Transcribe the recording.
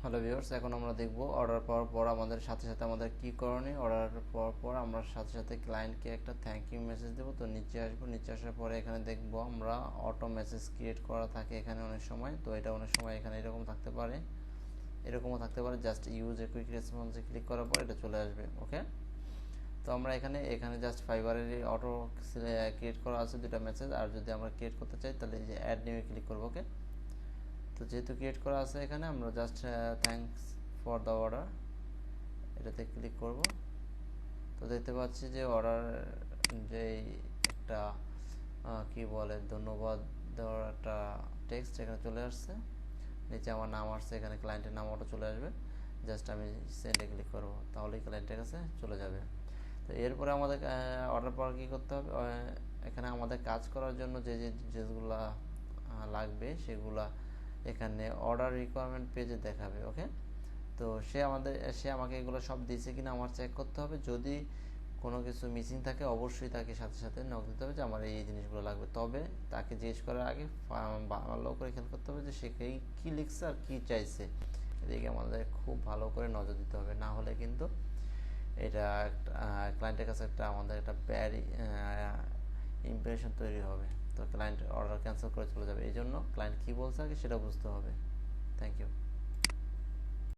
Hello viewers, এখন আমরা দেখব অর্ডার পাওয়ার পর আমাদের সাথে সাথে আমাদের কি করণীয়। অর্ডার পাওয়ার পর আমরা সাথে সাথে ক্লায়েন্টকে একটা থ্যাংক ইউ মেসেজ দেবো। তো নিচে আসবো, নিচে আসার পরে এখানে দেখব আমরা অটো মেসেজ ক্রিয়েট করা থাকে এখানে অনেক সময়। তো এটা অনেক সময় এখানে এরকম থাকতে পারে, এরকমও থাকতে পারে। জাস্ট ইউজ এ কুইক রেসপন্সে ক্লিক করার পর এটা চলে আসবে। ওকে, তো আমরা এখানে জাস্ট ফাইবারের অটো ক্রিয়েট করা আছে দুটা মেসেজ। আর যদি আমরা ক্রিয়েট করতে চাই তাহলে এই যে অ্যাড নিউ ক্লিক করবো। ওকে, তো যেহেতু ক্রিয়েট করা আছে এখানে আমরা just thanks for the order এটাতে ক্লিক করব। তো দেখতে পাচ্ছি যে অর্ডার যে একটা কি বলে ধন্যবাদ দেওয়ার একটা টেক্সট এখানে চলে আসছে। নিচে আমার নাম আসছে, এখানে ক্লায়েন্টের নাম অটো চলে আসবে। জাস্ট আমি সেন্ডে ক্লিক করব, তাহলেই ক্লায়েন্টের কাছে চলে যাবে। তো এরপরে আমাদের অর্ডার পাওয়ার কী করতে হবে, এখানে আমাদের কাজ করার জন্য যে যেগুলা লাগবে সেগুলা এখানে অর্ডার রিকোয়ারমেন্ট পেজে দেখাবে। ওকে, তো সে আমাকে এগুলো সব দিয়েছে কিনা আমার চেক করতে হবে। যদি কোনো কিছু মিসিং থাকে অবশ্যই তাকে সাথে সাথে নক দিতে হবে যে আমার এই জিনিসগুলো লাগবে। তবে তাকে জিজ্ঞেস করার আগে ভালো করে খেয়াল করতে হবে যে সে কী লিখছে আর কী চাইছে, এদিকে আমাদের খুব ভালো করে নজর দিতে হবে। না হলে কিন্তু এটা ক্লায়েন্টের কাছে আমাদের একটা ব্যাড ইমপ্রেশন তৈরি হবে। তো ক্লায়েন্ট অর্ডার ক্যান্সেল করে চলে যাবে। এই জন্য ক্লায়েন্ট কী বলছে আগে সেটা বুঝতে হবে। Thank you.